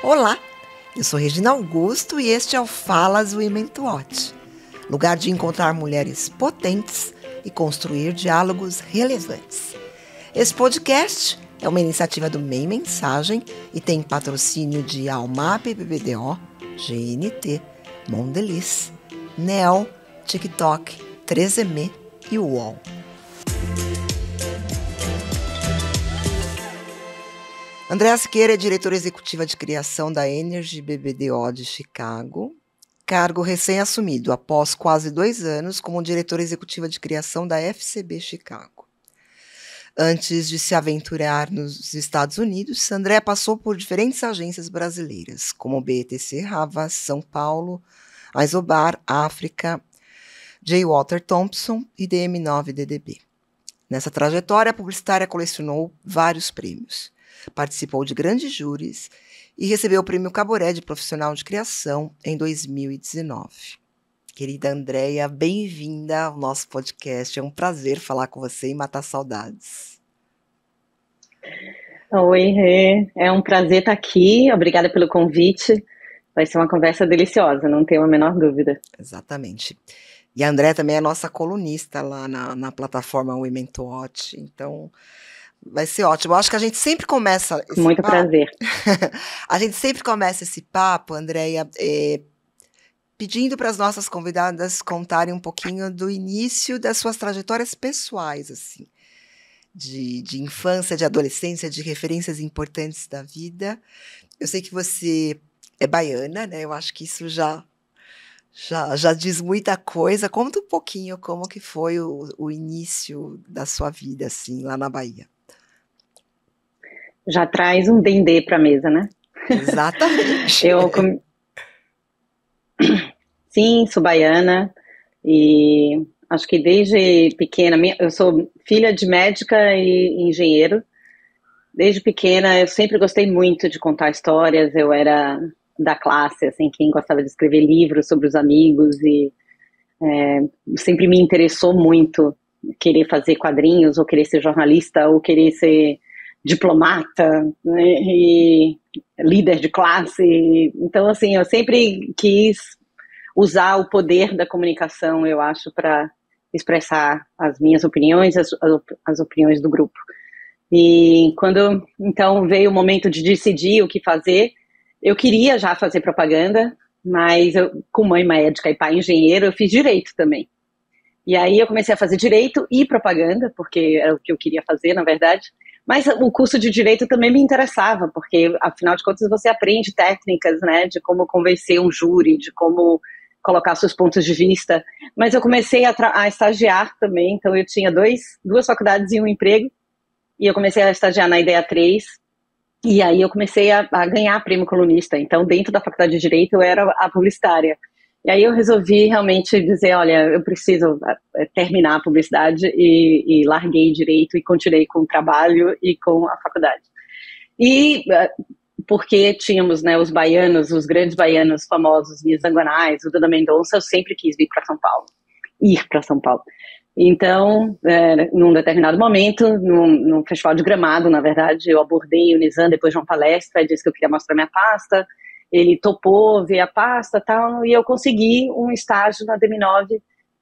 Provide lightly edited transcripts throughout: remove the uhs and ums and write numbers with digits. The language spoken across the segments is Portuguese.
Olá, eu sou Regina Augusto e este é o Falas Women to Watch, lugar de encontrar mulheres potentes e construir diálogos relevantes. Esse podcast é uma iniciativa do MEI Mensagem e tem patrocínio de Almap BBDO, GNT, Mondelez, NEL, TikTok, 3M e UOL. Andréa Siqueira é diretora executiva de criação da Energy BBDO de Chicago, cargo recém-assumido após quase 2 anos como diretora executiva de criação da FCB Chicago. Antes de se aventurar nos Estados Unidos, Andréa passou por diferentes agências brasileiras, como BETC Havas, São Paulo, Isobar, África, J. Walter Thompson e DM9-DDB. Nessa trajetória, a publicitária colecionou vários prêmios. Participou de grandes júris e recebeu o Prêmio Caboré de Profissional de Criação em 2019. Querida Andréa, bem-vinda ao nosso podcast. É um prazer falar com você e matar saudades. Oi, Rê. É um prazer estar aqui. Obrigada pelo convite. Vai ser uma conversa deliciosa, não tenho a menor dúvida. Exatamente. E a Andréa também é nossa colunista lá na plataforma Women to Watch, então vai ser ótimo. Eu acho que a gente sempre começa esse Muito papo. prazer. A gente sempre começa esse papo, Andréa, pedindo para as nossas convidadas contarem um pouquinho do início das suas trajetórias pessoais, assim, de infância, de adolescência, de referências importantes da vida. Eu sei que você é baiana, né? Eu acho que isso já diz muita coisa. Conta um pouquinho como que foi o início da sua vida, assim, lá na Bahia. Já traz um dendê para a mesa, né? Exatamente. Sim, sou baiana e acho que desde pequena, eu sou filha de médica e engenheiro. Desde pequena eu sempre gostei muito de contar histórias, eu era da classe, assim, quem gostava de escrever livros sobre os amigos e sempre me interessou muito querer fazer quadrinhos, ou querer ser jornalista, ou querer ser diplomata, né, e líder de classe. Então, assim, eu sempre quis usar o poder da comunicação, eu acho, para expressar as minhas opiniões, as opiniões do grupo. E quando, então, veio o momento de decidir o que fazer, eu queria já fazer propaganda, mas com mãe médica e pai engenheiro, eu fiz direito também. E aí eu comecei a fazer direito e propaganda, porque era o que eu queria fazer, na verdade. Mas o curso de direito também me interessava, porque, afinal de contas, você aprende técnicas, né, de como convencer um júri, de como colocar seus pontos de vista. Mas eu comecei a estagiar também, então eu tinha duas faculdades e um emprego, e eu comecei a estagiar na Ideia 3, e aí eu comecei a ganhar prêmio colunista. Então, dentro da faculdade de direito, eu era a publicitária. E aí eu resolvi realmente dizer, olha, eu preciso terminar a publicidade e larguei direito e continuei com o trabalho e com a faculdade. E porque tínhamos, né, os baianos, os grandes baianos famosos, Nizanguanais, o Duda Mendonça, eu sempre quis ir para São Paulo. Então, num determinado momento, num festival de Gramado, na verdade, eu abordei o Nizam depois de uma palestra, disse que eu queria mostrar minha pasta. Ele topou ver a pasta e tal, e eu consegui um estágio na DM9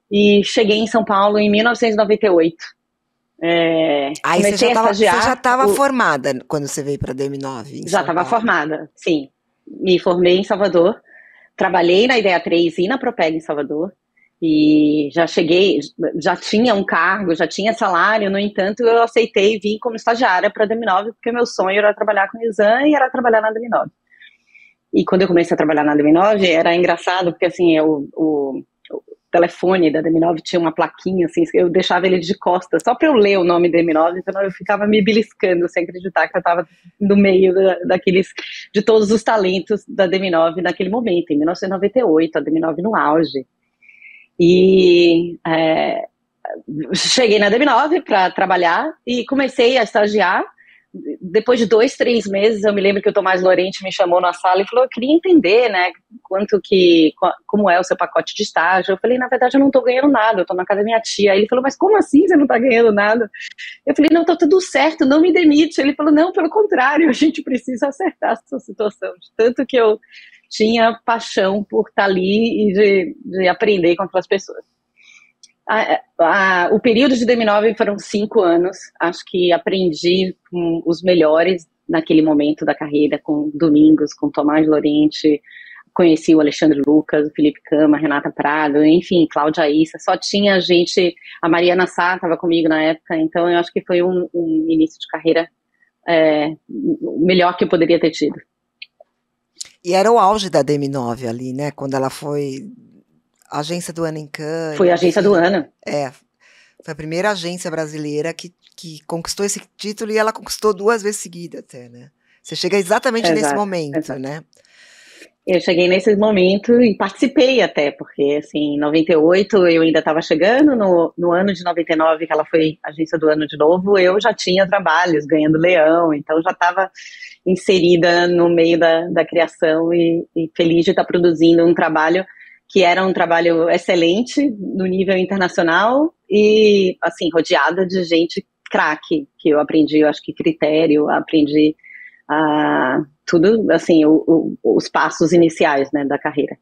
e cheguei em São Paulo em 1998. Aí você já estava formada quando você veio para a DM9? Já estava formada, sim. Me formei em Salvador, trabalhei na Ideia 3 e na Propeg em Salvador, e já tinha um cargo, já tinha salário, no entanto, eu aceitei vir como estagiária para a DM9, porque meu sonho era trabalhar com o Nizam e era trabalhar na DM9. E quando eu comecei a trabalhar na DM9, era engraçado, porque assim, o telefone da DM9 tinha uma plaquinha, assim, eu deixava ele de costas, só para eu ler o nome da DM9, então eu ficava me beliscando, sem acreditar que eu estava no meio de todos os talentos da DM9 naquele momento, em 1998, a DM9 no auge. E cheguei na DM9 para trabalhar e comecei a estagiar, depois de 2, 3 meses, eu me lembro que o Tomás Lorente me chamou na sala e falou, eu queria entender, né, como é o seu pacote de estágio. Eu falei, na verdade, eu não tô ganhando nada, eu tô na casa da minha tia. Aí ele falou, mas como assim você não tá ganhando nada? Eu falei, não, tá tudo certo, não me demite. Ele falou, não, pelo contrário, a gente precisa acertar essa situação. Tanto que eu tinha paixão por estar ali e de aprender com aquelas pessoas. O período de DM9 foram 5 anos. Acho que aprendi com os melhores naquele momento da carreira, com Domingos, com Tomás Lorente, conheci o Alexandre Lucas, o Felipe Cama, a Renata Prado, enfim, Cláudia Issa, só tinha gente, a Mariana Sá estava comigo na época, então eu acho que foi um início de carreira melhor que eu poderia ter tido. E era o auge da DM9 ali, né? Quando ela foi agência do ano em Cannes. Foi a agência do ano. Foi a primeira agência brasileira que conquistou esse título, e ela conquistou 2 vezes seguidas até, né? Você chega exatamente nesse momento, né? Eu cheguei nesse momento e participei até, porque assim, em 98 eu ainda estava chegando, no ano de 99, que ela foi agência do ano de novo, eu já tinha trabalhos, ganhando leão, então já estava inserida no meio da criação e feliz de estar produzindo um trabalho que era um trabalho excelente no nível internacional e, assim, rodeada de gente craque, que eu aprendi, eu acho que critério, aprendi tudo, assim, os passos iniciais, né, da carreira.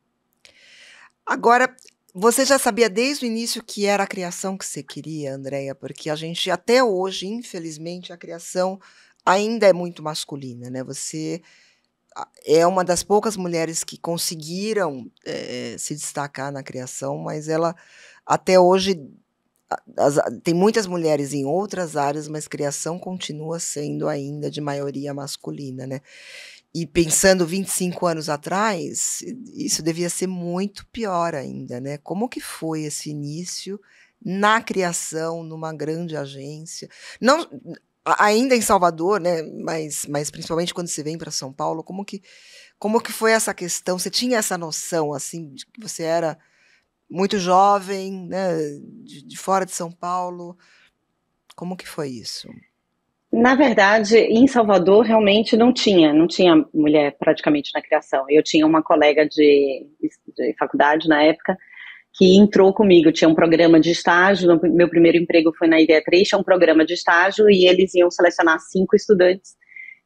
Agora, você já sabia desde o início que era a criação que você queria, Andréia? Porque a gente, até hoje, infelizmente, a criação ainda é muito masculina, né? Você é uma das poucas mulheres que conseguiram se destacar na criação, mas ela, até hoje, tem muitas mulheres em outras áreas, mas criação continua sendo ainda de maioria masculina, né? E pensando 25 anos atrás, isso devia ser muito pior ainda, né? Como que foi esse início na criação, numa grande agência? Não, ainda em Salvador, né? Mas principalmente quando você vem para São Paulo, como que foi essa questão? Você tinha essa noção, assim, de que você era muito jovem, né? De fora de São Paulo? Como que foi isso? Na verdade, em Salvador realmente não tinha mulher praticamente na criação. Eu tinha uma colega de faculdade na época que entrou comigo, tinha um programa de estágio, meu primeiro emprego foi na Ideia 3, tinha um programa de estágio e eles iam selecionar 5 estudantes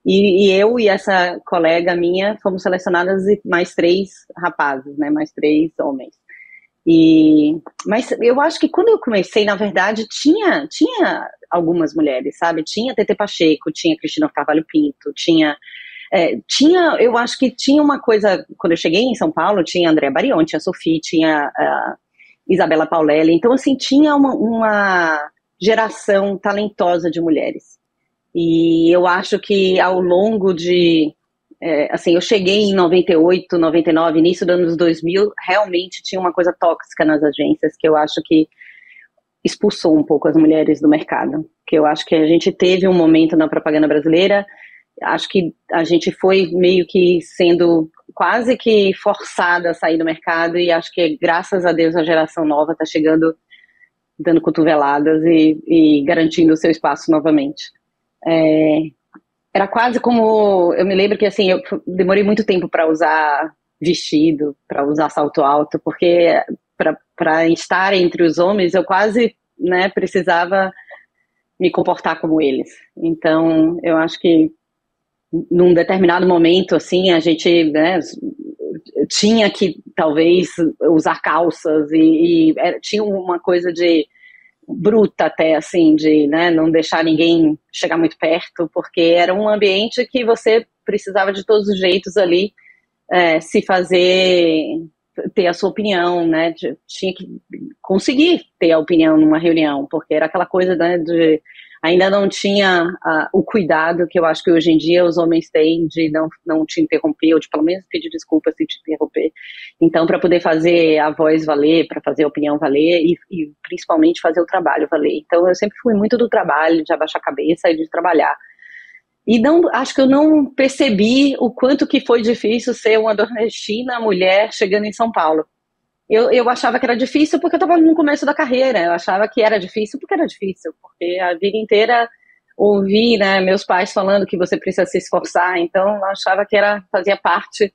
e eu e essa colega minha fomos selecionadas e mais 3 rapazes, né, mais 3 homens. Mas eu acho que quando eu comecei, na verdade, tinha algumas mulheres, sabe? Tinha Tetê Pacheco, tinha Cristina Carvalho Pinto, eu acho que tinha uma coisa, quando eu cheguei em São Paulo, tinha Andréa Barion, tinha Sophie, tinha Isabela Paulelli, então assim, tinha uma geração talentosa de mulheres. E eu acho que ao longo assim, eu cheguei em 98, 99, início dos anos 2000, realmente tinha uma coisa tóxica nas agências, que eu acho que expulsou um pouco as mulheres do mercado. Que eu acho que a gente teve um momento na propaganda brasileira, acho que a gente foi meio que sendo quase que forçada a sair do mercado, e acho que graças a Deus a geração nova está chegando, dando cotoveladas e garantindo o seu espaço novamente. Era quase como, eu me lembro que assim, eu demorei muito tempo para usar vestido, para usar salto alto, porque para estar entre os homens eu quase, né, precisava me comportar como eles. Então, eu acho que num determinado momento, assim, a gente, né, tinha que talvez usar calças tinha uma coisa de bruta até, assim, de, né, não deixar ninguém chegar muito perto, porque era um ambiente que você precisava de todos os jeitos ali se fazer, ter a sua opinião, né, tinha que conseguir ter a opinião numa reunião, porque era aquela coisa, né, ainda não tinha o cuidado que eu acho que hoje em dia os homens têm de não te interromper, ou de pelo menos pedir desculpa se te interromper. Então, para poder fazer a voz valer, para fazer a opinião valer e principalmente fazer o trabalho valer. Então, eu sempre fui muito do trabalho, de abaixar a cabeça e de trabalhar. E acho que eu não percebi o quanto que foi difícil ser uma nordestina mulher chegando em São Paulo. Eu achava que era difícil porque eu estava no começo da carreira, eu achava que era difícil porque era difícil, porque a vida inteira ouvi, né, meus pais falando que você precisa se esforçar, então eu achava que fazia parte,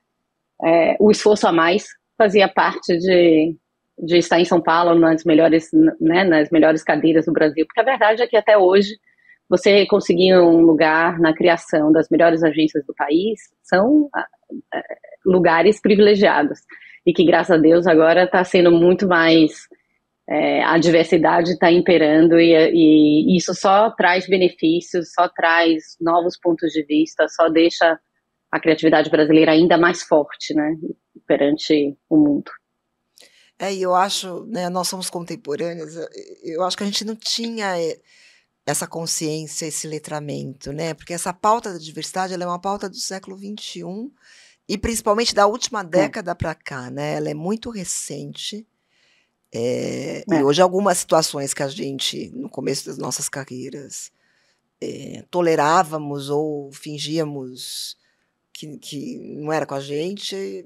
o esforço a mais fazia parte de estar em São Paulo nas melhores, né, nas melhores cadeiras do Brasil, porque a verdade é que até hoje você conseguir um lugar na criação das melhores agências do país são lugares privilegiados e que, graças a Deus, agora está sendo muito mais, a diversidade está imperando e isso só traz benefícios, só traz novos pontos de vista, só deixa a criatividade brasileira ainda mais forte, né, perante o mundo. E eu acho, né, nós somos contemporâneas, eu acho que a gente não tinha essa consciência, esse letramento, né? Porque essa pauta da diversidade, ela é uma pauta do século XXI e principalmente da última década para cá, né? Ela é muito recente e hoje algumas situações que a gente, no começo das nossas carreiras, tolerávamos ou fingíamos que não era com a gente.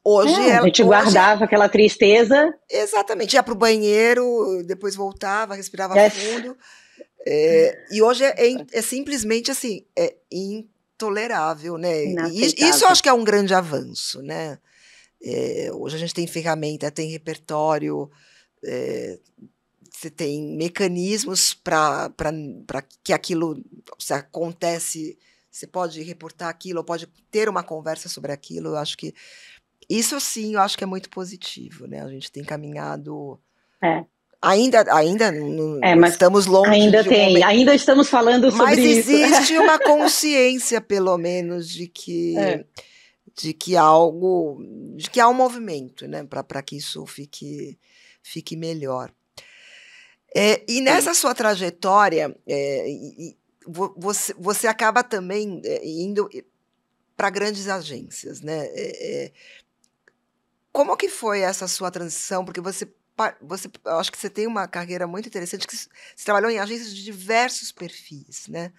Hoje a gente guardava aquela tristeza. Exatamente, ia para o banheiro, depois voltava, respirava fundo. E hoje é simplesmente assim, é intolerável, né? E isso eu acho que é um grande avanço, né? Hoje a gente tem ferramenta, tem repertório, você tem mecanismos para que aquilo, se acontece, você pode reportar aquilo, ou pode ter uma conversa sobre aquilo. Eu acho que isso sim, eu acho que é muito positivo, né? A gente tem caminhado. Ainda mas estamos longe ainda estamos falando sobre isso. Mas existe uma consciência, pelo menos, de que há um movimento, né, para que isso fique melhor. E nessa sua trajetória, você acaba também indo para grandes agências, né? Como que foi essa sua transição? Porque eu acho que você tem uma carreira muito interessante, que você trabalhou em agências de diversos perfis, né?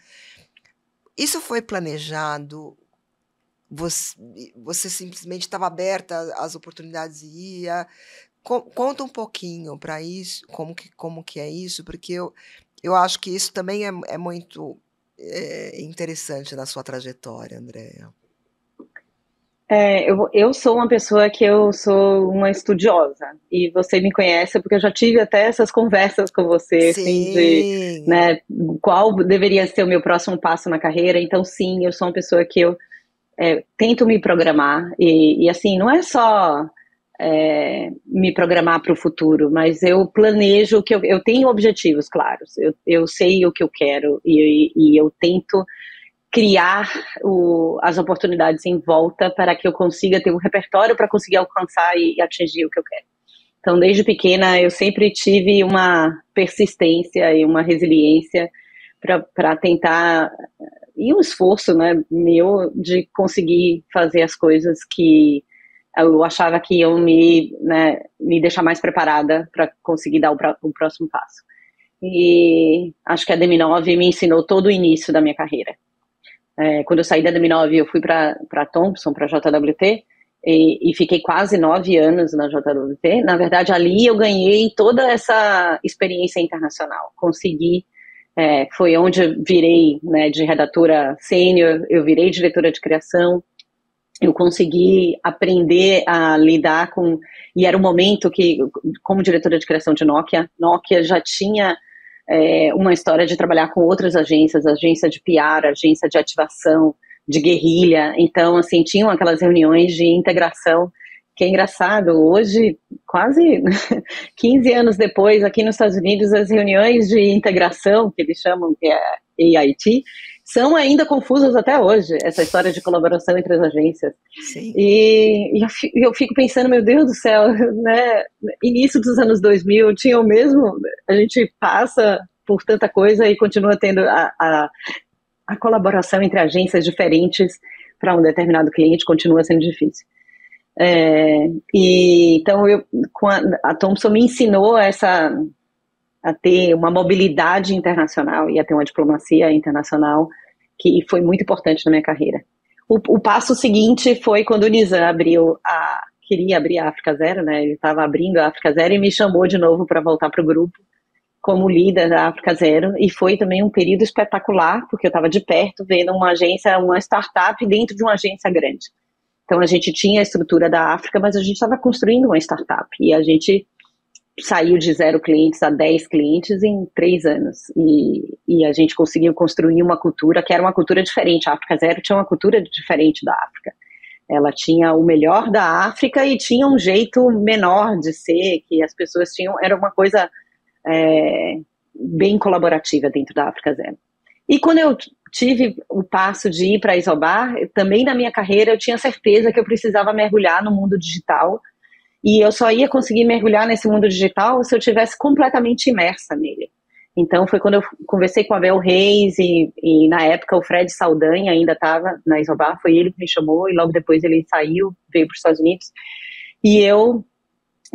Isso foi planejado? Você simplesmente estava aberta às oportunidades e ia? Conta um pouquinho para isso, como que é isso, porque eu acho que isso também é muito interessante na sua trajetória, Andréa. Eu sou uma pessoa que eu sou uma estudiosa, e você me conhece porque eu já tive até essas conversas com você, assim, de, né, qual deveria ser o meu próximo passo na carreira. Então, sim, eu sou uma pessoa que eu tento me programar, e assim, não é só me programar para o futuro, mas eu planejo que eu tenho objetivos claros, eu sei o que eu quero, e eu tento criar as oportunidades em volta para que eu consiga ter um repertório para conseguir alcançar e atingir o que eu quero. Então, desde pequena, eu sempre tive uma persistência e uma resiliência para tentar, e um esforço, né, meu, de conseguir fazer as coisas que eu achava que iam me deixar mais preparada para conseguir dar o próximo passo. E acho que a DM9 me ensinou todo o início da minha carreira. Quando eu saí da DM9, eu fui para Thomson, para a JWT, e fiquei quase 9 anos na JWT. Na verdade, ali eu ganhei toda essa experiência internacional. Consegui, foi onde eu virei, né, de redatora sênior, eu virei diretora de criação, eu consegui aprender a lidar com... E era um momento que, como diretora de criação de Nokia já tinha uma história de trabalhar com outras agências, agência de PR, agência de ativação, de guerrilha. Então, assim, tinham aquelas reuniões de integração, que é engraçado. Hoje, quase 15 anos depois, aqui nos Estados Unidos, as reuniões de integração, que eles chamam, que é AIT, são ainda confusas até hoje, essa história de colaboração entre as agências. Sim. E eu fico pensando, meu Deus do céu, né? Início dos anos 2000, tinha o mesmo, a gente passa por tanta coisa e continua tendo a colaboração entre agências diferentes para um determinado cliente, continua sendo difícil. Então, a Thomson me ensinou a ter uma mobilidade internacional e a ter uma diplomacia internacional, que foi muito importante na minha carreira. O passo seguinte foi quando o Nizam queria abrir a África Zero, né? Ele estava abrindo a África Zero e me chamou de novo para voltar para o grupo, como líder da África Zero, e foi também um período espetacular, porque eu estava de perto vendo uma agência, uma startup dentro de uma agência grande. Então a gente tinha a estrutura da África, mas a gente estava construindo uma startup, e a gente saiu de 0 clientes a 10 clientes em 3 anos, e a gente conseguiu construir uma cultura que era uma cultura diferente. A África Zero tinha uma cultura diferente da África. Ela tinha o melhor da África e tinha um jeito menor de ser, que as pessoas tinham, era uma coisa bem colaborativa dentro da África Zero. E quando eu tive o passo de ir para a Isobar, também na minha carreira eu tinha certeza que eu precisava mergulhar no mundo digital, e eu só ia conseguir mergulhar nesse mundo digital se eu tivesse completamente imersa nele. Então foi quando eu conversei com a Abel Reis, e na época o Fred Saldanha ainda estava na Isobar, foi ele que me chamou, e logo depois ele saiu, veio para os Estados Unidos, e eu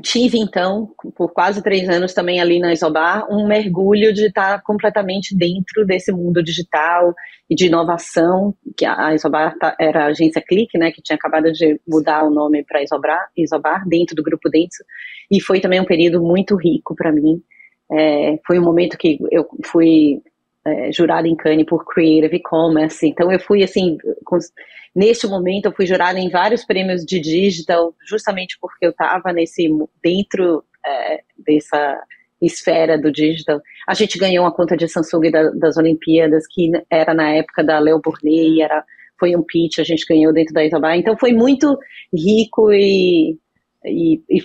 tive, então, por quase 3 anos também ali na Isobar, um mergulho de estar completamente dentro desse mundo digital e de inovação, que a Isobar era a agência Clique, né, que tinha acabado de mudar o nome para Isobar, dentro do Grupo Dentsu, e foi também um período muito rico para mim. Foi um momento que eu fui jurada em Cannes por Creative E-Commerce, então eu fui assim, neste momento eu fui jurada em vários prêmios de digital, justamente porque eu estava dentro dessa esfera do digital. A gente ganhou uma conta de Samsung das Olimpíadas, que era na época da Leo Burnett, foi um pitch, a gente ganhou dentro da Isobar, então foi muito rico e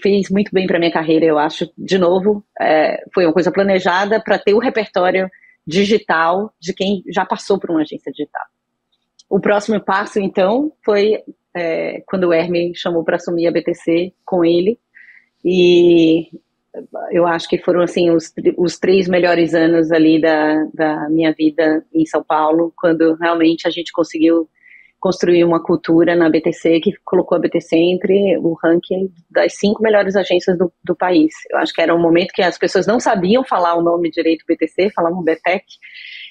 fez muito bem para minha carreira, eu acho. De novo, foi uma coisa planejada para ter o repertório digital de quem já passou por uma agência digital. O próximo passo, então, foi quando o Hermé chamou para assumir a BTC com ele, e eu acho que foram assim os 3 melhores anos ali da minha vida em São Paulo, quando realmente a gente conseguiu construir uma cultura na BTC que colocou a BTC entre o ranking das 5 melhores agências do país. Eu acho que era um momento que as pessoas não sabiam falar o nome direito BTC, falavam BTEC,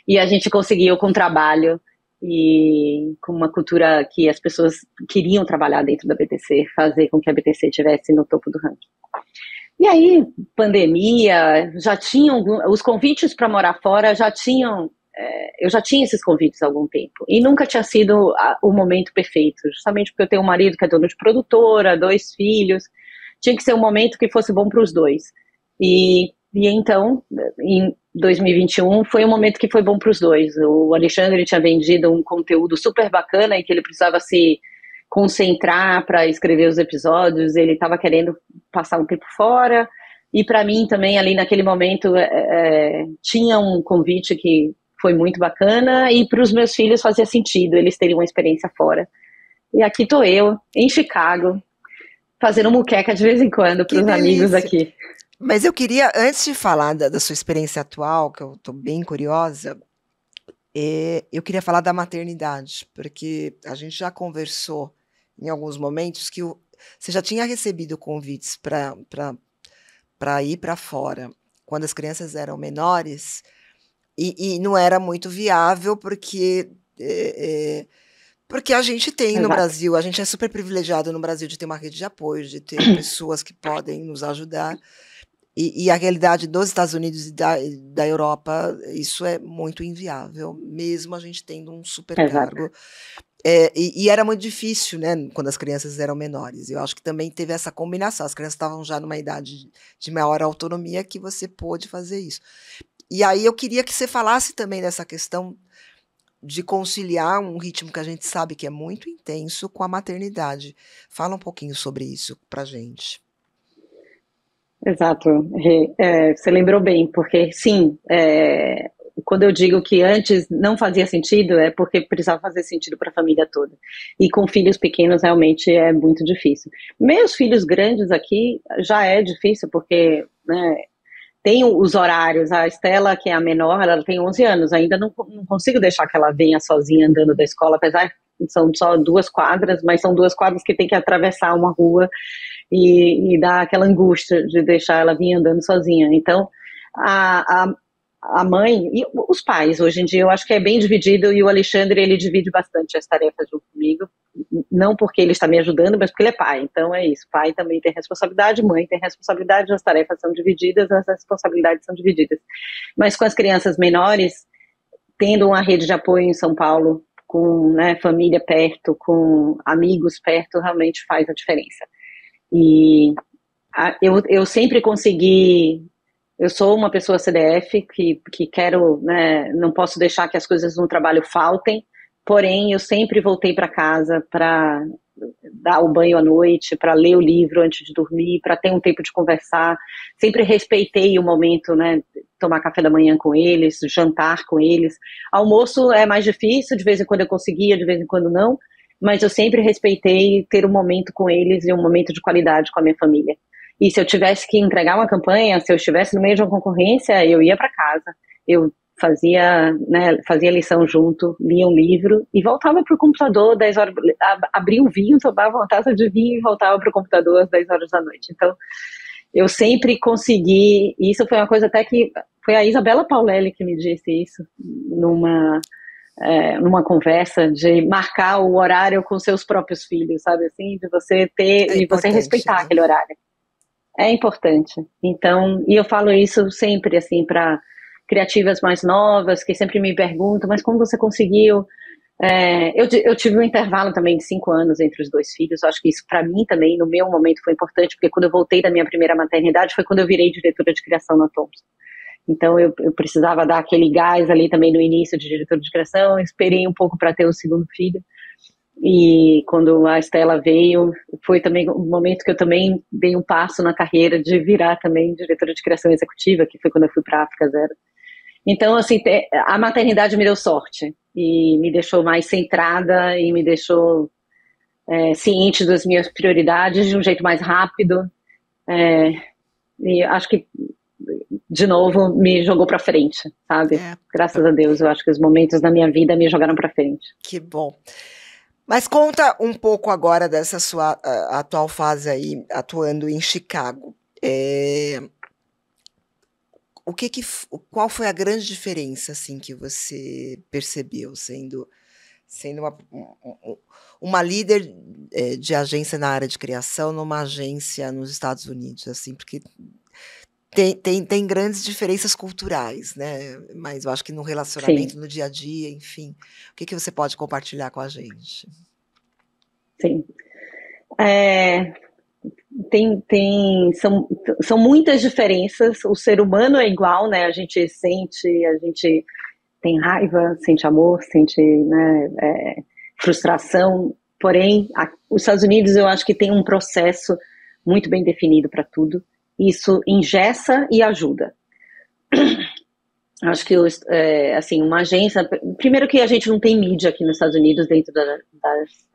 e a gente conseguiu com trabalho e com uma cultura que as pessoas queriam trabalhar dentro da BTC, fazer com que a BTC estivesse no topo do ranking. E aí, pandemia, já tinham os convites para morar fora, eu já tinha esses convites há algum tempo, e nunca tinha sido o momento perfeito, justamente porque eu tenho um marido que é dono de produtora, 2 filhos, tinha que ser um momento que fosse bom para os dois, e então, em 2021, foi um momento que foi bom para os dois. O Alexandre tinha vendido um conteúdo super bacana, e que ele precisava se concentrar para escrever os episódios, ele estava querendo passar um tempo fora, e para mim também, ali naquele momento, tinha um convite que foi muito bacana, e para os meus filhos fazia sentido eles terem uma experiência fora. E aqui estou eu, em Chicago, fazendo muqueca de vez em quando para os amigos aqui. Mas eu queria, antes de falar da sua experiência atual, que eu estou bem curiosa, eu queria falar da maternidade, porque a gente já conversou em alguns momentos que você já tinha recebido convites para ir para fora quando as crianças eram menores, e não era muito viável, porque a gente tem no Brasil, a gente é super privilegiado no Brasil de ter uma rede de apoio, de ter pessoas que podem nos ajudar, e a realidade dos Estados Unidos e da Europa, isso é muito inviável, mesmo a gente tendo um super cargo. E era muito difícil, né, quando as crianças eram menores. Eu acho que também teve essa combinação, as crianças estavam já numa idade de maior autonomia, que você pôde fazer isso. E aí eu queria que você falasse também dessa questão de conciliar um ritmo que a gente sabe que é muito intenso com a maternidade. Fala um pouquinho sobre isso pra gente. Exato, você lembrou bem, porque sim, quando eu digo que antes não fazia sentido, é porque precisava fazer sentido para a família toda. E com filhos pequenos realmente é muito difícil. Meus filhos grandes aqui já é difícil, porque, né, tem os horários. A Estela, que é a menor, ela tem 11 anos, ainda não consigo deixar que ela venha sozinha andando da escola, apesar que são só 2 quadras, mas são 2 quadras que tem que atravessar uma rua, e dá aquela angústia de deixar ela vir andando sozinha. Então, a mãe e os pais, hoje em dia, eu acho que é bem dividido, e o Alexandre, ele divide bastante as tarefas junto comigo, não porque ele está me ajudando, mas porque ele é pai, então é isso, pai também tem responsabilidade, mãe tem responsabilidade, as tarefas são divididas, as responsabilidades são divididas. Mas com as crianças menores, tendo uma rede de apoio em São Paulo, com, né, família perto, com amigos perto, realmente faz a diferença. E eu sempre consegui. Eu sou uma pessoa CDF que quero, né, não posso deixar que as coisas no trabalho faltem, porém eu sempre voltei para casa para dar o banho à noite, para ler o livro antes de dormir, para ter um tempo de conversar. Sempre respeitei o momento, né, tomar café da manhã com eles, jantar com eles. Almoço é mais difícil, de vez em quando eu conseguia, de vez em quando não, mas eu sempre respeitei ter um momento com eles e um momento de qualidade com a minha família. E se eu tivesse que entregar uma campanha, se eu estivesse no meio de uma concorrência, eu ia para casa, eu fazia, né, fazia lição junto, lia um livro e voltava para o computador 10 horas, abria um vinho, tomava uma taça de vinho e voltava para o computador às 10 horas da noite. Então, eu sempre consegui, e isso foi uma coisa até que foi a Isabela Paulelli que me disse isso, numa conversa, de marcar o horário com seus próprios filhos, sabe assim, de você ter, e você respeitar, né, aquele horário. É importante. Então, e eu falo isso sempre, assim, para criativas mais novas, que sempre me perguntam, mas como você conseguiu? Eu tive um intervalo também de 5 anos entre os 2 filhos, eu acho que isso para mim também, no meu momento, foi importante, porque quando eu voltei da minha primeira maternidade, foi quando eu virei diretora de criação na Thomson. Então, eu precisava dar aquele gás ali também no início de diretora de criação, esperei um pouco para ter o segundo filho. E quando a Estela veio, foi também um momento que eu também dei um passo na carreira de virar também diretora de criação executiva, que foi quando eu fui para a África Zero. Então, assim, a maternidade me deu sorte e me deixou mais centrada e me deixou ciente das minhas prioridades de um jeito mais rápido. E acho que, de novo, me jogou para frente, sabe? Graças a Deus, eu acho que os momentos da minha vida me jogaram para frente. Que bom. Mas conta um pouco agora dessa sua atual fase aí, atuando em Chicago. Qual foi a grande diferença, assim, que você percebeu, sendo uma líder de agência na área de criação, numa agência nos Estados Unidos, assim, porque tem grandes diferenças culturais, né? Mas eu acho que no relacionamento, sim, no dia a dia, enfim. O que você pode compartilhar com a gente? Sim. São muitas diferenças. O ser humano é igual, né? A gente tem raiva, sente amor, sente, né, frustração. Porém, os Estados Unidos, eu acho que tem um processo muito bem definido para tudo. Isso engessa e ajuda. Acho que, assim, uma agência... Primeiro que a gente não tem mídia aqui nos Estados Unidos dentro das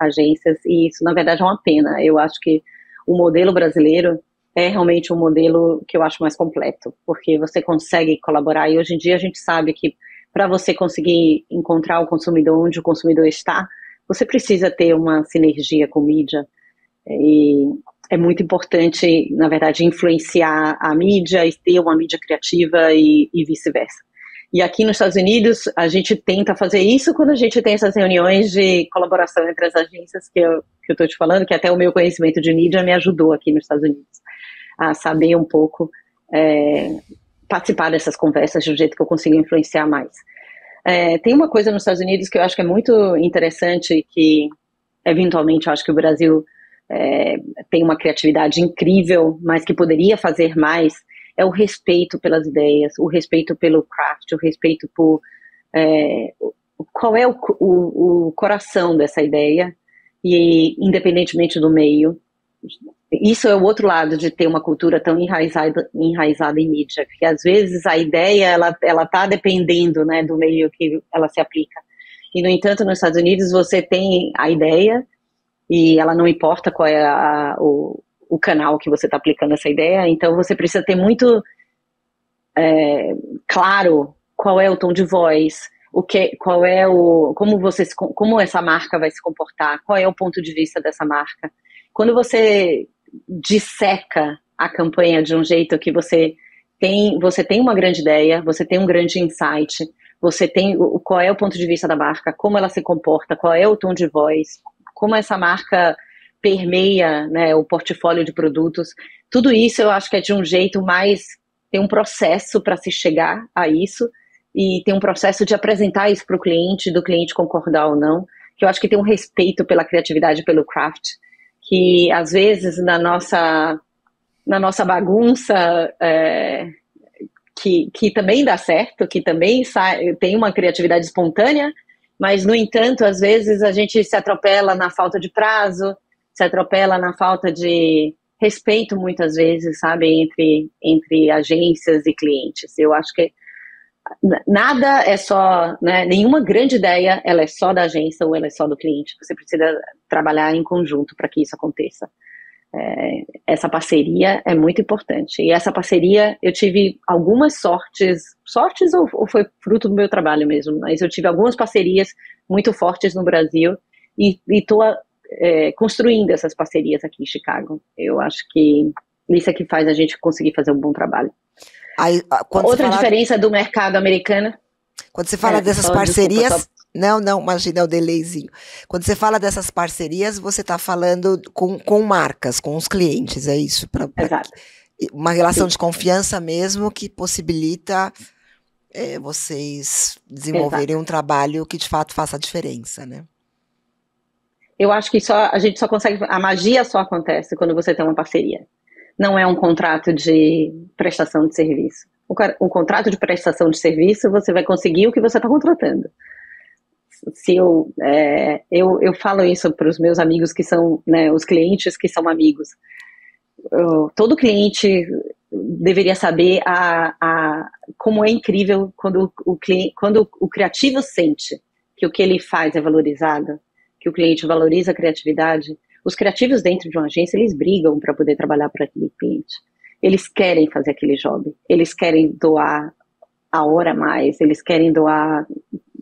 agências, e isso, na verdade, é uma pena. Eu acho que o modelo brasileiro é realmente um modelo que eu acho mais completo, porque você consegue colaborar, e hoje em dia a gente sabe que para você conseguir encontrar o consumidor onde o consumidor está, você precisa ter uma sinergia com mídia, e é muito importante, na verdade, influenciar a mídia e ter uma mídia criativa e vice-versa. E aqui nos Estados Unidos, a gente tenta fazer isso quando a gente tem essas reuniões de colaboração entre as agências que eu estou te falando, que até o meu conhecimento de mídia me ajudou aqui nos Estados Unidos a saber um pouco, participar dessas conversas de um jeito que eu consiga influenciar mais. Tem uma coisa nos Estados Unidos que eu acho que é muito interessante, que eventualmente eu acho que o Brasil tem uma criatividade incrível, mas que poderia fazer mais, é o respeito pelas ideias, o respeito pelo craft, o respeito por qual é o coração dessa ideia, e independentemente do meio. Isso é o outro lado de ter uma cultura tão enraizada em mídia, porque às vezes a ideia ela tá dependendo, né, do meio que ela se aplica. E, no entanto, nos Estados Unidos você tem a ideia e ela não importa qual é o canal que você está aplicando essa ideia, então você precisa ter muito claro qual é o tom de voz, como essa marca vai se comportar, qual é o ponto de vista dessa marca. Quando você disseca a campanha de um jeito que você você tem uma grande ideia, você tem um grande insight, você tem qual é o ponto de vista da marca, como ela se comporta, qual é o tom de voz, como essa marca permeia, né, o portfólio de produtos. Tudo isso eu acho que é de um jeito mais, tem um processo para se chegar a isso, e tem um processo de apresentar isso para o cliente, do cliente concordar ou não, que eu acho que tem um respeito pela criatividade, pelo craft, que às vezes na nossa bagunça, que também dá certo, que também tem uma criatividade espontânea, mas, no entanto, às vezes a gente se atropela na falta de prazo, se atropela na falta de respeito, muitas vezes, sabe, entre agências e clientes. Eu acho que nada é só, né, nenhuma grande ideia, ela é só da agência ou ela é só do cliente. Você precisa trabalhar em conjunto para que isso aconteça. Essa parceria é muito importante. E essa parceria, eu tive algumas sortes ou foi fruto do meu trabalho mesmo, mas eu tive algumas parcerias muito fortes no Brasil e estou construindo essas parcerias aqui em Chicago. Eu acho que isso é que faz a gente conseguir fazer um bom trabalho. Aí, outra diferença do mercado americano... Quando você fala dessas parcerias... Desculpa, Não, imagina é o delayzinho. Quando você fala dessas parcerias, você está falando com marcas, com os clientes, é isso? Exato. Uma relação de confiança mesmo que possibilita vocês desenvolverem um trabalho que de fato faça a diferença, né? Eu acho que a gente só consegue, a magia só acontece quando você tem uma parceria. Não é um contrato de prestação de serviço. Um contrato de prestação de serviço, você vai conseguir o que você está contratando. Se eu falo isso para os meus amigos que são, né, os clientes que são amigos. Todo cliente deveria saber como é incrível quando o criativo sente que o que ele faz é valorizado, que o cliente valoriza a criatividade. Os criativos dentro de uma agência, eles brigam para poder trabalhar para aquele cliente. Eles querem fazer aquele job, eles querem doar a hora a mais, eles querem doar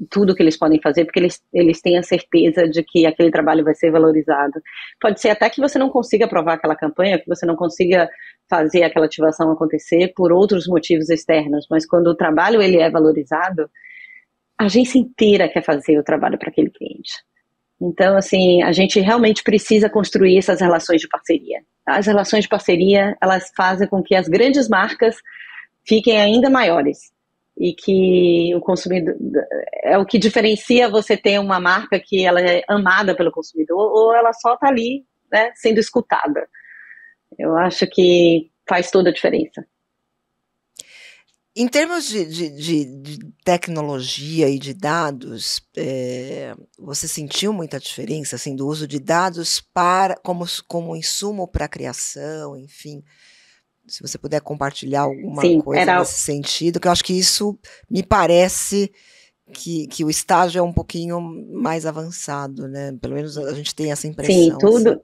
tudo que eles podem fazer, porque eles têm a certeza de que aquele trabalho vai ser valorizado. Pode ser até que você não consiga aprovar aquela campanha, que você não consiga fazer aquela ativação acontecer por outros motivos externos, mas quando o trabalho ele é valorizado, a agência inteira quer fazer o trabalho para aquele cliente. Então, assim, a gente realmente precisa construir essas relações de parceria. As relações de parceria, elas fazem com que as grandes marcas fiquem ainda maiores. E que o consumidor é o que diferencia você ter uma marca que ela é amada pelo consumidor ou ela só está ali, né, sendo escutada. Eu acho que faz toda a diferença. Em termos de tecnologia e de dados, você sentiu muita diferença assim, do uso de dados como insumo para a criação, enfim? Se você puder compartilhar alguma coisa nesse sentido, que eu acho que isso me parece que o estágio é um pouquinho mais avançado, né? Pelo menos a gente tem essa impressão. Sim, tudo. Assim.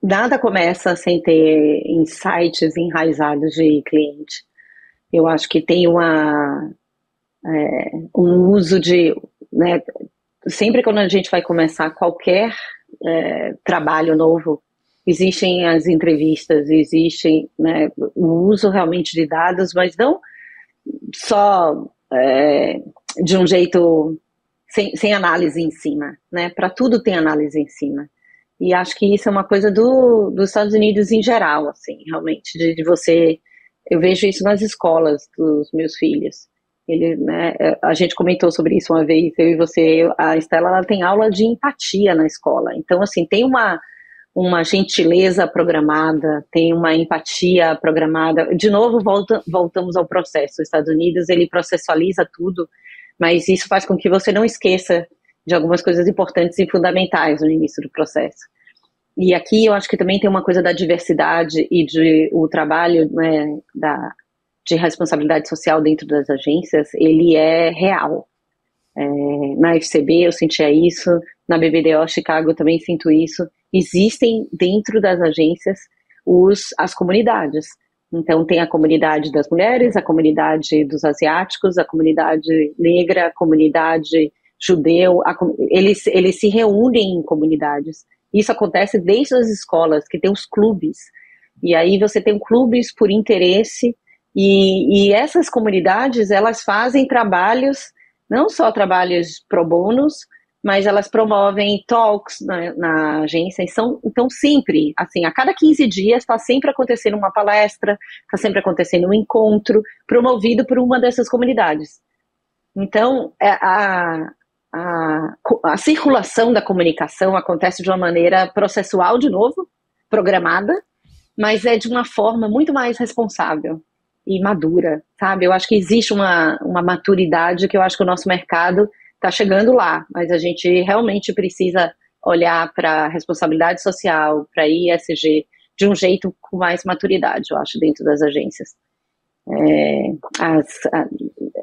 Nada começa sem ter insights enraizados de cliente. Eu acho que tem um uso de... Né, sempre quando a gente vai começar qualquer trabalho novo, existem as entrevistas, existem, né, o uso realmente de dados, mas não só de um jeito sem análise em cima, né? Para tudo tem análise em cima. E acho que isso é uma coisa dos Estados Unidos em geral, assim, realmente, de você... Eu vejo isso nas escolas dos meus filhos. Né, a gente comentou sobre isso uma vez, eu e você, a Estela, ela tem aula de empatia na escola. Então, assim, tem uma gentileza programada, tem uma empatia programada. De novo, voltamos ao processo. Os Estados Unidos, ele processualiza tudo, mas isso faz com que você não esqueça de algumas coisas importantes e fundamentais no início do processo. E aqui eu acho que também tem uma coisa da diversidade e o trabalho, né, de responsabilidade social dentro das agências, ele é real. Na FCB eu sentia isso, na BBDO Chicago eu também sinto isso. Existem dentro das agências as comunidades. Então tem a comunidade das mulheres, a comunidade dos asiáticos, a comunidade negra, a comunidade judeu, eles se reúnem em comunidades. Isso acontece desde as escolas, que tem os clubes. E aí você tem clubes por interesse, e essas comunidades, elas fazem trabalhos, não só trabalhos pro bonos, mas elas promovem talks na agência, então sempre, assim, a cada 15 dias está sempre acontecendo uma palestra, está sempre acontecendo um encontro, promovido por uma dessas comunidades. Então, a circulação da comunicação acontece de uma maneira processual, de novo, programada, mas é de uma forma muito mais responsável e madura, sabe? Eu acho que existe uma maturidade que eu acho que o nosso mercado está chegando lá, mas a gente realmente precisa olhar para a responsabilidade social, para a ESG, de um jeito com mais maturidade, eu acho, dentro das agências.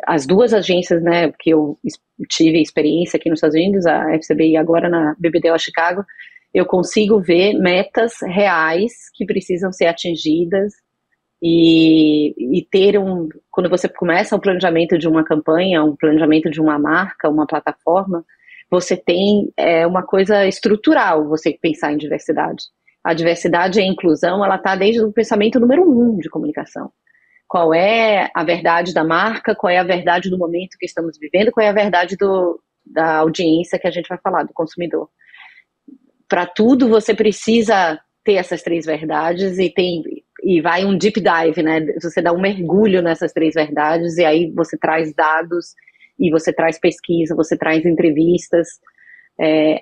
As duas agências, né, que eu tive experiência aqui nos Estados Unidos, a FCB e agora na BBDO Chicago, eu consigo ver metas reais que precisam ser atingidas e ter quando você começa o planejamento de uma campanha, um planejamento de uma marca, uma plataforma, você tem uma coisa estrutural, você pensar em diversidade. A diversidade e a inclusão, ela está desde o pensamento número 1 de comunicação. Qual é a verdade da marca, qual é a verdade do momento que estamos vivendo, qual é a verdade da audiência que a gente vai falar, do consumidor. Para tudo você precisa ter essas 3 verdades e vai um deep dive, né? Você dá um mergulho nessas 3 verdades e aí você traz dados e você traz pesquisa, você traz entrevistas,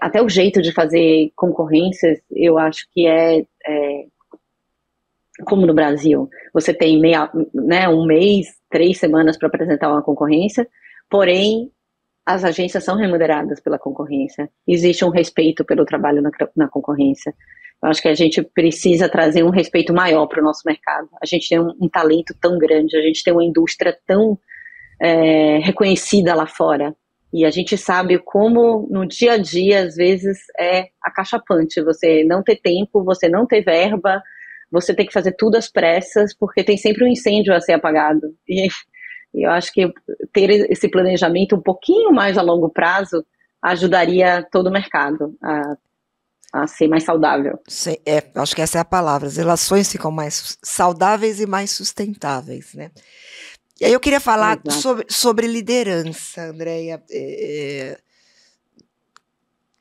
até o jeito de fazer concorrências, eu acho que como no Brasil, você tem um mês, 3 semanas para apresentar uma concorrência, porém as agências são remuneradas pela concorrência, existe um respeito pelo trabalho na concorrência. Eu acho que a gente precisa trazer um respeito maior para o nosso mercado. A gente tem um talento tão grande, a gente tem uma indústria tão reconhecida lá fora, e a gente sabe como no dia a dia, às vezes, é acachapante, você não ter tempo, você não ter verba, você tem que fazer tudo às pressas, porque tem sempre um incêndio a ser apagado. E eu acho que ter esse planejamento um pouquinho mais a longo prazo ajudaria todo o mercado a ser mais saudável. Sim, acho que essa é a palavra. As relações ficam mais saudáveis e mais sustentáveis, né? E aí eu queria falar sobre liderança, Andréia.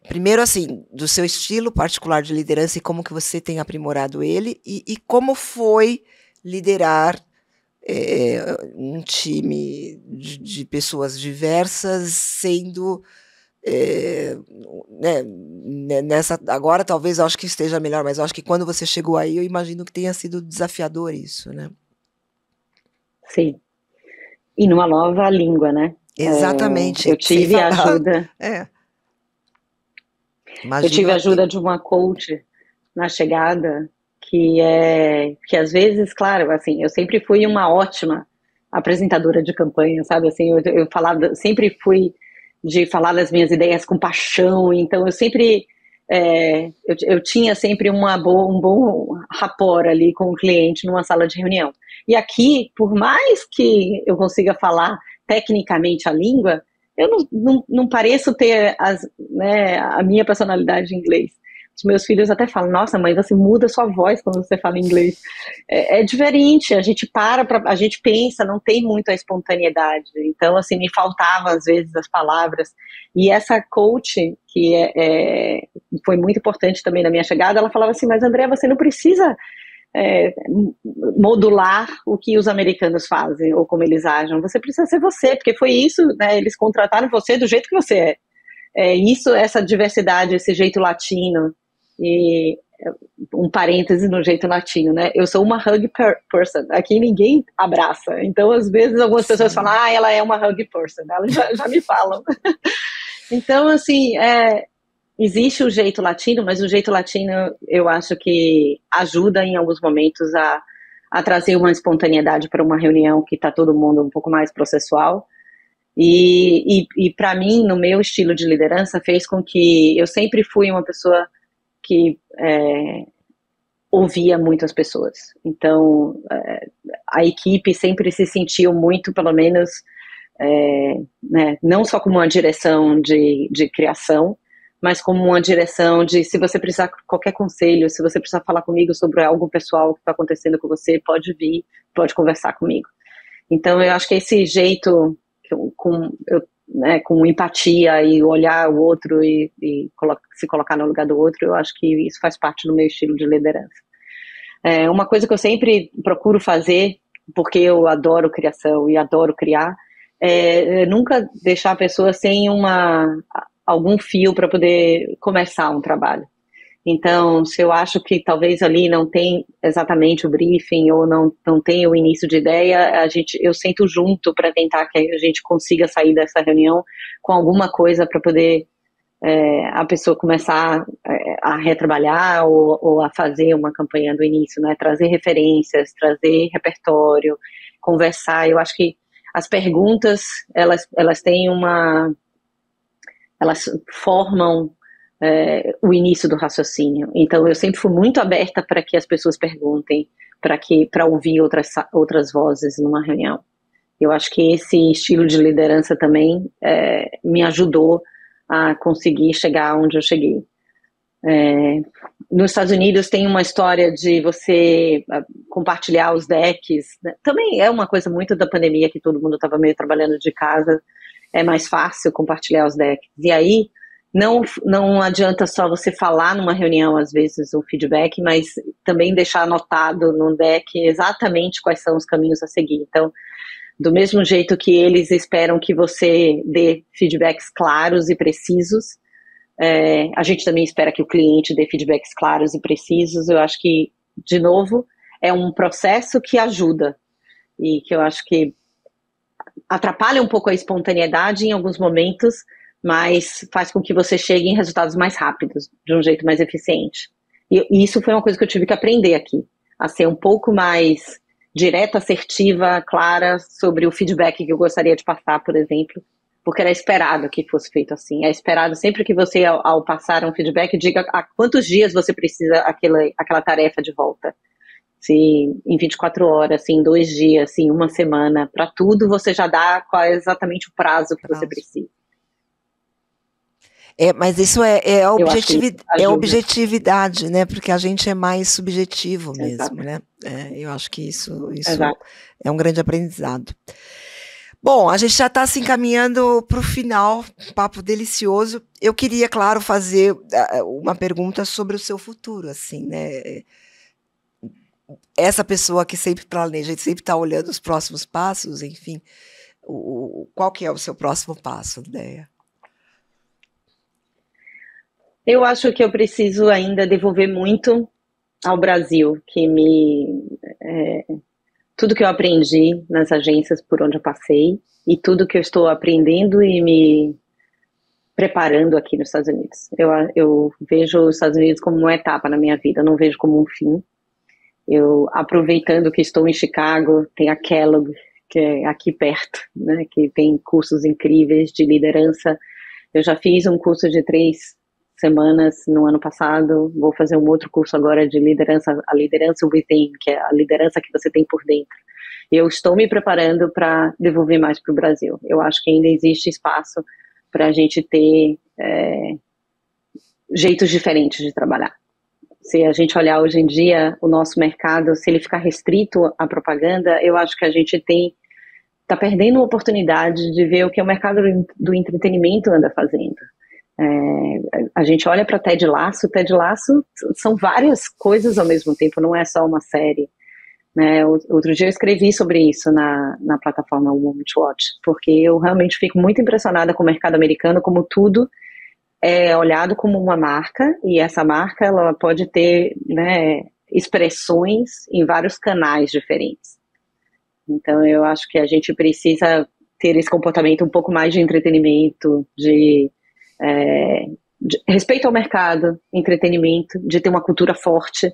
Primeiro, assim, do seu estilo particular de liderança e como que você tem aprimorado ele e como foi liderar um time de pessoas diversas, sendo agora talvez eu acho que esteja melhor, mas eu acho que quando você chegou aí, eu imagino que tenha sido desafiador isso, né? Sim. E numa nova língua, né? Exatamente. Eu tive ajuda. Eu tive ajuda de uma coach na chegada, que às vezes, claro, assim, eu sempre fui uma ótima apresentadora de campanha, sabe? Assim, eu falava, sempre fui de falar das minhas ideias com paixão, então eu sempre eu tinha sempre um bom rapport ali com o cliente numa sala de reunião. E aqui, por mais que eu consiga falar tecnicamente a língua, eu não pareço ter a minha personalidade em inglês. Os meus filhos até falam, nossa mãe, você muda sua voz quando você fala inglês. É diferente, a gente a gente pensa, não tem muito a espontaneidade. Então, assim, me faltavam às vezes as palavras. E essa coach, que foi muito importante também na minha chegada, ela falava assim, mas André, você não precisa modular o que os americanos fazem ou como eles agem, você precisa ser você, porque foi isso, né, eles contrataram você do jeito que você isso, essa diversidade, esse jeito latino, e um parêntese no jeito latino, né, eu sou uma hug person, aqui ninguém abraça, então às vezes algumas pessoas falam, ela é uma hug person, elas já me falam. Então assim, existe o jeito latino, mas o jeito latino eu acho que ajuda em alguns momentos a trazer uma espontaneidade para uma reunião que está todo mundo um pouco mais processual. E para mim, no meu estilo de liderança, fez com que eu sempre fui uma pessoa que ouvia muito as pessoas. Então, a equipe sempre se sentiu muito, pelo menos, né, não só como uma direção de criação, mas como uma direção de se você precisar de qualquer conselho, se você precisar falar comigo sobre algo pessoal que está acontecendo com você, pode vir, pode conversar comigo. Então, eu acho que esse jeito com empatia e olhar o outro e se colocar no lugar do outro, eu acho que isso faz parte do meu estilo de liderança. Uma coisa que eu sempre procuro fazer, porque eu adoro criação e adoro criar, é nunca deixar a pessoa sem algum fio para poder começar um trabalho. Então, se eu acho que talvez ali não tem exatamente o briefing ou não tem o início de ideia, eu sento junto para tentar que a gente consiga sair dessa reunião com alguma coisa para poder a pessoa começar a retrabalhar ou a fazer uma campanha do início, né? Trazer referências, trazer repertório, conversar. Eu acho que as perguntas, elas têm elas formam o início do raciocínio. Então, eu sempre fui muito aberta para que as pessoas perguntem, para ouvir outras vozes numa reunião. Eu acho que esse estilo de liderança também me ajudou a conseguir chegar onde eu cheguei. Nos Estados Unidos tem uma história de você compartilhar os decks, né? Também é uma coisa muito da pandemia, que todo mundo estava meio trabalhando de casa, é mais fácil compartilhar os decks. E aí, não adianta só você falar numa reunião, às vezes, o feedback, mas também deixar anotado no deck exatamente quais são os caminhos a seguir. Então, do mesmo jeito que eles esperam que você dê feedbacks claros e precisos, a gente também espera que o cliente dê feedbacks claros e precisos. Eu acho que, de novo, é um processo que ajuda e que eu acho que atrapalha um pouco a espontaneidade em alguns momentos, mas faz com que você chegue em resultados mais rápidos, de um jeito mais eficiente. E isso foi uma coisa que eu tive que aprender aqui, a ser um pouco mais direta, assertiva, clara sobre o feedback que eu gostaria de passar, por exemplo, porque era esperado que fosse feito assim. É esperado sempre que você, ao passar um feedback, diga há quantos dias você precisa aquela tarefa de volta. Se em 24 horas, se em 2 dias, se em uma semana, para tudo você já dá qual é exatamente o prazo que você precisa. Mas isso é objetividade, né? Porque a gente é mais subjetivo mesmo, né? Eu acho que isso é um grande aprendizado. Bom, a gente já está se encaminhando para o final, um papo delicioso. Eu queria, claro, fazer uma pergunta sobre o seu futuro, assim, né? Essa pessoa que sempre planeja, sempre está olhando os próximos passos, enfim, qual que é o seu próximo passo, Déia? Eu acho que eu preciso ainda devolver muito ao Brasil, tudo que eu aprendi nas agências por onde eu passei e tudo que eu estou aprendendo e me preparando aqui nos Estados Unidos. Eu vejo os Estados Unidos como uma etapa na minha vida, eu não vejo como um fim. Aproveitando que estou em Chicago, tem a Kellogg, que é aqui perto, né, que tem cursos incríveis de liderança. Eu já fiz um curso de 3 semanas no ano passado, vou fazer um outro curso agora de liderança, a liderança within, que é a liderança que você tem por dentro. Eu estou me preparando para devolver mais para o Brasil. Eu acho que ainda existe espaço para a gente ter jeitos diferentes de trabalhar. Se a gente olhar hoje em dia o nosso mercado, se ele ficar restrito à propaganda, eu acho que a gente está perdendo a oportunidade de ver o que o mercado do entretenimento anda fazendo. A gente olha para Ted Lasso são várias coisas ao mesmo tempo, não é só uma série, né? Outro dia eu escrevi sobre isso na plataforma Woman to Watch, porque eu realmente fico muito impressionada com o mercado americano, como tudo é olhado como uma marca, e essa marca ela pode ter, né, expressões em vários canais diferentes. Então eu acho que a gente precisa ter esse comportamento um pouco mais de entretenimento, de respeito ao mercado, entretenimento, de ter uma cultura forte.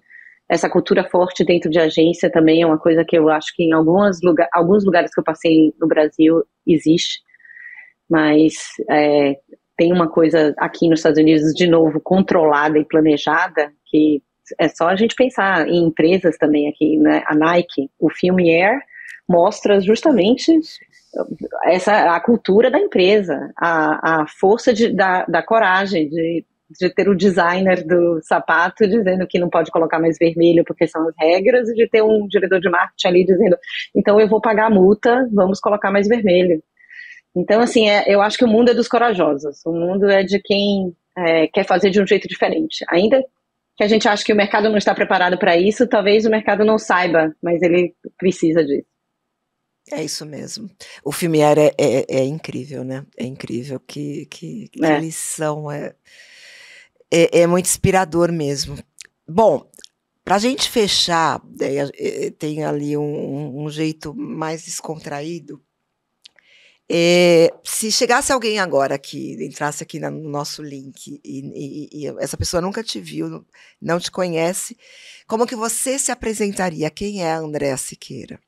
Essa cultura forte dentro de agência também é uma coisa que eu acho que em alguns lugares que eu passei no Brasil existe, mas tem uma coisa aqui nos Estados Unidos, de novo, controlada e planejada, que é só a gente pensar em empresas também aqui, né? A Nike, o filme Air, mostra justamente a cultura da empresa, a força da coragem, de ter o designer do sapato dizendo que não pode colocar mais vermelho porque são as regras, e de ter um diretor de marketing ali dizendo, então eu vou pagar a multa, vamos colocar mais vermelho. Então, assim, eu acho que o mundo é dos corajosos, o mundo é de quem quer fazer de um jeito diferente. Ainda que a gente ache que o mercado não está preparado para isso, talvez o mercado não saiba, mas ele precisa disso. É isso mesmo. O filme é incrível, né? É incrível. Que lição. É muito inspirador mesmo. Bom, para a gente fechar, tem ali um jeito mais descontraído. Se chegasse alguém agora que entrasse aqui no nosso link e essa pessoa nunca te viu, não te conhece, como que você se apresentaria? Quem é a Andréa Siqueira?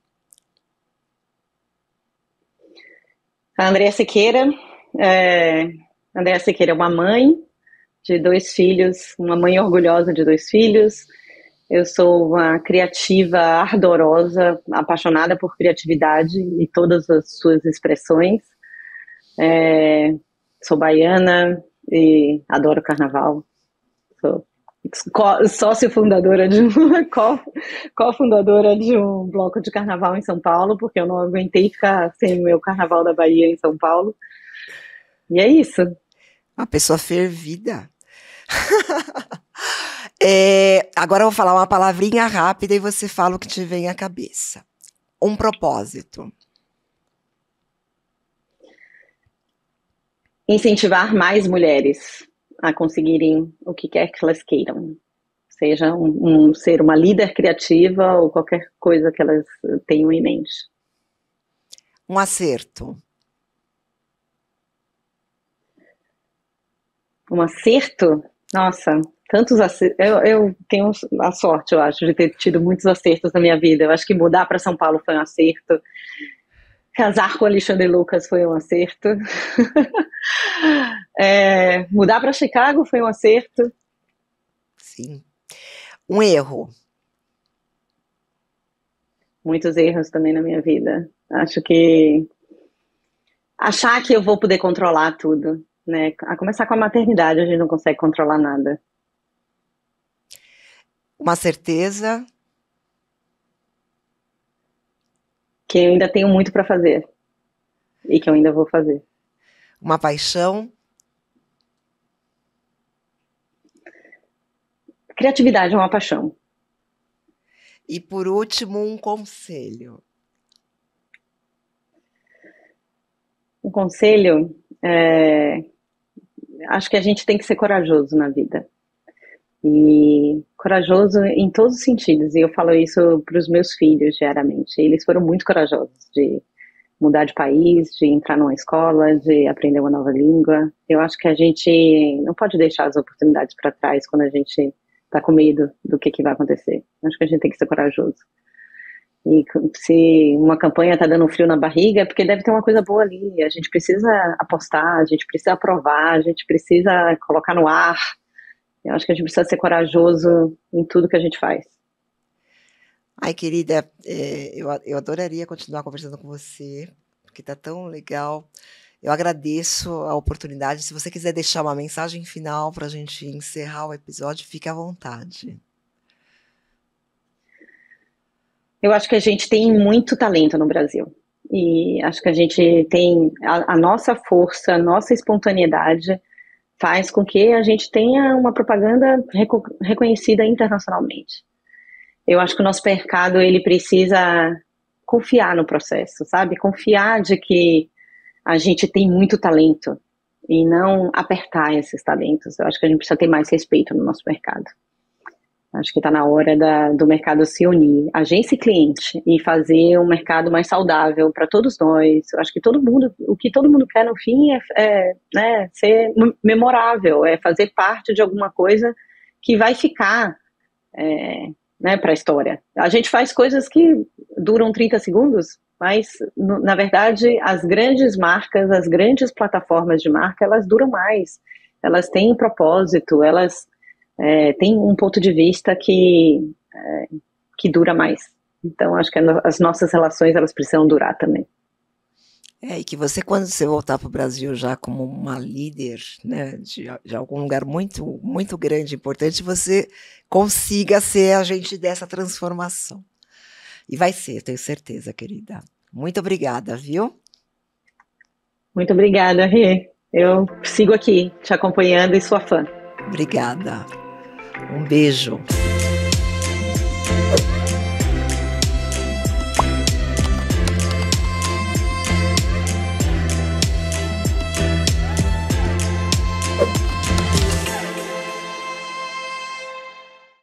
A Andréa Siqueira é uma mãe de 2 filhos, uma mãe orgulhosa de 2 filhos. Eu sou uma criativa ardorosa, apaixonada por criatividade e todas as suas expressões. Sou baiana e adoro carnaval. Sou sócio fundadora co-fundadora de um bloco de carnaval em São Paulo, porque eu não aguentei ficar sem o meu carnaval da Bahia em São Paulo. E é isso. Uma pessoa fervida. Agora eu vou falar uma palavrinha rápida e você fala o que te vem à cabeça. Um propósito. Incentivar mais mulheres a conseguirem o que quer que elas queiram. Seja ser uma líder criativa ou qualquer coisa que elas tenham em mente. Um acerto. Um acerto? Nossa, tantos acertos. Eu tenho a sorte, eu acho, de ter tido muitos acertos na minha vida. Eu acho que mudar para São Paulo foi um acerto. Casar com o Alexandre Lucas foi um acerto. Mudar para Chicago foi um acerto. Sim. Um erro. Muitos erros também na minha vida. Acho que achar que eu vou poder controlar tudo, né? A começar com a maternidade, a gente não consegue controlar nada. Uma certeza. Que eu ainda tenho muito para fazer. E que eu ainda vou fazer. Uma paixão. Criatividade é uma paixão. E por último, um conselho. Um conselho, acho que a gente tem que ser corajoso na vida. E corajoso em todos os sentidos. E eu falo isso para os meus filhos diariamente. Eles foram muito corajosos de mudar de país, de entrar numa escola, de aprender uma nova língua. Eu acho que a gente não pode deixar as oportunidades para trás quando a gente está com medo do que vai acontecer. Acho que a gente tem que ser corajoso. E se uma campanha está dando frio na barriga, é porque deve ter uma coisa boa ali. A gente precisa apostar, a gente precisa aprovar, a gente precisa colocar no ar. Eu acho que a gente precisa ser corajoso em tudo que a gente faz. Ai, querida, eu adoraria continuar conversando com você, porque está tão legal. Eu agradeço a oportunidade. Se você quiser deixar uma mensagem final para a gente encerrar o episódio, fique à vontade. Eu acho que a gente tem muito talento no Brasil. E acho que a gente tem a nossa força, a nossa espontaneidade faz com que a gente tenha uma propaganda reconhecida internacionalmente. Eu acho que o nosso mercado, ele precisa confiar no processo, sabe? Confiar de que a gente tem muito talento e não apertar esses talentos. Eu acho que a gente precisa ter mais respeito no nosso mercado. Acho que está na hora do mercado se unir, agência e cliente, e fazer um mercado mais saudável para todos nós. Eu acho que o que todo mundo quer no fim né, ser memorável, é fazer parte de alguma coisa que vai ficar né, para a história. A gente faz coisas que duram 30 segundos, mas, na verdade, as grandes marcas, as grandes plataformas de marca, elas duram mais. Elas têm propósito, elas têm um ponto de vista que dura mais. Então, acho que as nossas relações, elas precisam durar também. E que você, quando você voltar para o Brasil já como uma líder, né, de algum lugar muito, muito grande, importante, você consiga ser agente dessa transformação. E vai ser, tenho certeza, querida. Muito obrigada, viu? Muito obrigada, Rê. Eu sigo aqui, te acompanhando e sua fã. Obrigada. Um beijo.